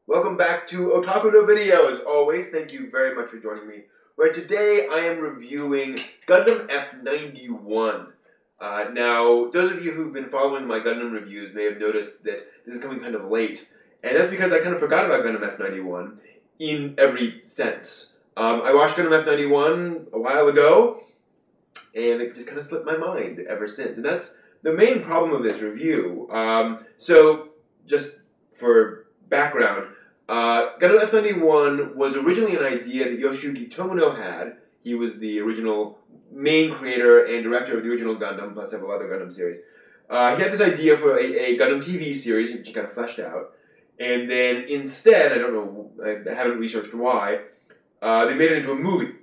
Welcome back to Otaku no Video. As always, thank you very much for joining me. Where today I am reviewing Gundam F91. Now, those of you who've been following my Gundam reviews may have noticed that this is coming kind of late. And that's because I kind of forgot about Gundam F91 in every sense. I watched Gundam F91 a while ago, and it just kind of slipped my mind ever since. And that's the main problem of this review. So, just for background, Gundam F91 was originally an idea that Yoshiyuki Tomino had. He was the original main creator and director of the original Gundam, plus several other Gundam series. He had this idea for a Gundam TV series, which he kind of fleshed out. And then instead, I don't know, I haven't researched why, they made it into a movie.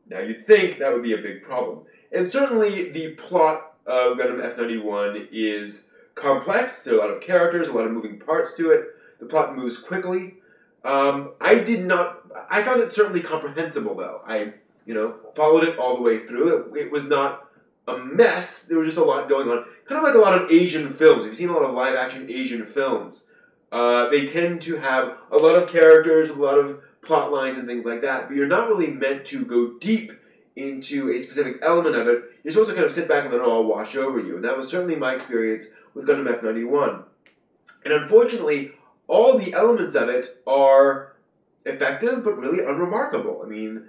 Now, you'd think that would be a big problem. And certainly, the plot of Gundam F91 is complex. There are a lot of characters, a lot of moving parts to it. The plot moves quickly. I found it certainly comprehensible, though. I, followed it all the way through. It was not a mess. There was just a lot going on. Kind of like a lot of Asian films. If you've seen a lot of live-action Asian films, they tend to have a lot of characters, a lot of plot lines and things like that, but you're not really meant to go deep into a specific element of it. You're supposed to kind of sit back and let it all wash over you. And that was certainly my experience with Gundam F91. And unfortunately, all the elements of it are effective, but really unremarkable. I mean,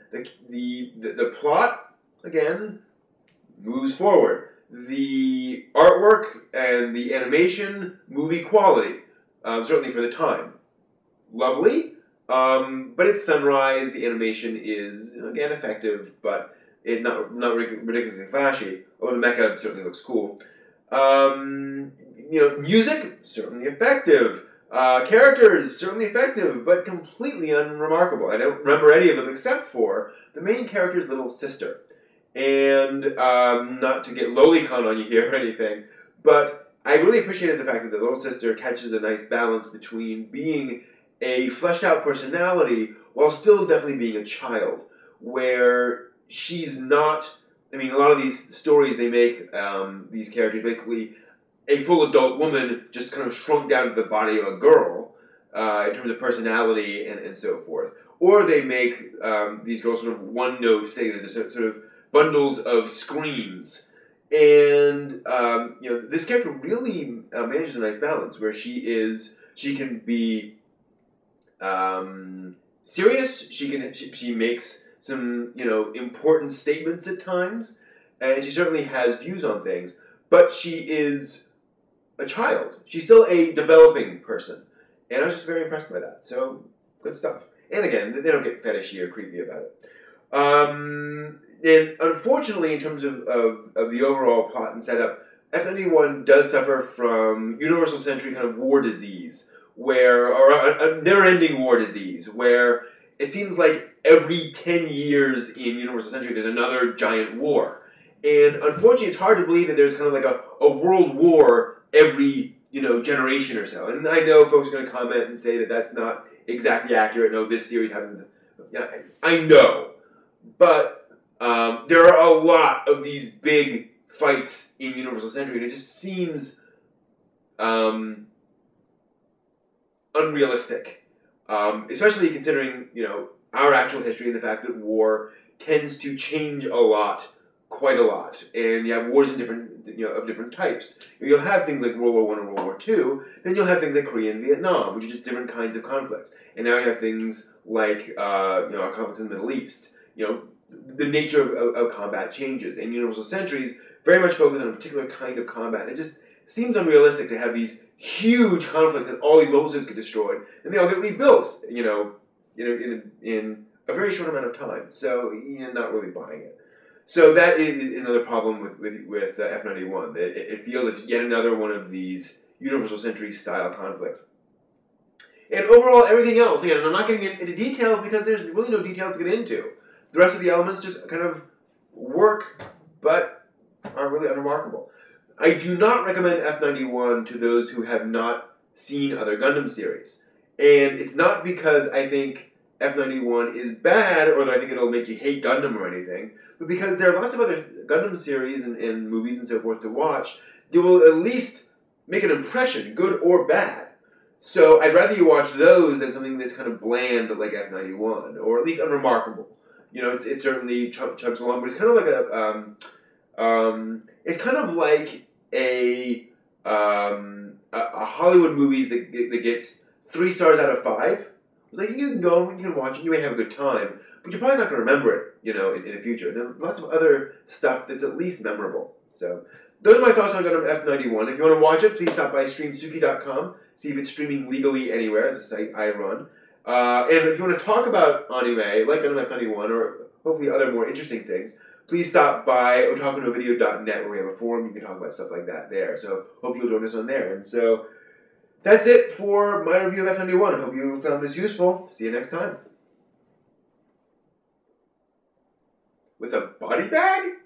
the plot, again, moves forward. The artwork and the animation, movie quality, certainly for the time. Lovely, but it's sunrise. The animation is, again, effective, but it's not ridiculously flashy, although the mecha certainly looks cool. Music, certainly effective. Characters, certainly effective, but completely unremarkable. I don't remember any of them except for the main character's little sister. And not to get lolicon on you here or anything, but I really appreciated the fact that the little sister catches a nice balance between being a fleshed out personality while still definitely being a child, where she's not, I mean, a lot of these stories they make these characters basically a full adult woman just kind of shrunk down to the body of a girl in terms of personality and so forth. Or they make these girls sort of one-note things, sort of bundles of screams. And, this character really manages a nice balance where she can be serious, she makes some, important statements at times, and she certainly has views on things, but she is a child. She's still a developing person. And I was just very impressed by that. So, good stuff. And again, they don't get fetishy or creepy about it. And unfortunately, in terms of the overall plot and setup, F91 does suffer from universal century kind of war disease, or a never-ending war disease, where it seems like every 10 years in universal century there's another giant war. And unfortunately, it's hard to believe that there's kind of like a world war every, generation or so. And I know folks are going to comment and say that that's not exactly accurate. No, this series happens. I know. But there are a lot of these big fights in Universal Century, and it just seems unrealistic. Especially considering, our actual history and the fact that war tends to change a lot, quite a lot, and you have wars in of different types. You'll have things like World War I and World War II, then you'll have things like Korea and Vietnam, which are just different kinds of conflicts. And now you have things like, conflicts in the Middle East. The nature of combat changes, and Universal Centuries very much focus on a particular kind of combat. It just seems unrealistic to have these huge conflicts and all these mobile suits get destroyed, and they all get rebuilt, in a very short amount of time. So you're not really buying it. So that is another problem with F91. It feels it's yet another one of these Universal Century style conflicts. And overall, everything else, again, I'm not getting into details because there's really no details to get into. The rest of the elements just kind of work, but are really unremarkable. I do not recommend F91 to those who have not seen other Gundam series. And it's not because I think F91 is bad, or that I think it'll make you hate Gundam or anything, but because there are lots of other Gundam series and movies and so forth to watch that will at least make an impression, good or bad. So I'd rather you watch those than something that's kind of bland like F91, or at least unremarkable. You know, it certainly chugs along, but it's kind of like it's kind of like a Hollywood movies that gets 3 stars out of 5. It's like you can go, you can watch it, you may have a good time, but you're probably not going to remember it, you know, in the future. There's lots of other stuff that's at least memorable. So those are my thoughts on Gundam F91. If you want to watch it, please stop by streamsuki.com. See if it's streaming legally anywhere. It's a site I run. And if you want to talk about anime, like Gundam F91, or hopefully other more interesting things, please stop by otakunovideo.net, where we have a forum. You can talk about stuff like that there. So hope you'll join us on there. And so that's it for my review of F91. I hope you found this useful. See you next time. With a body bag?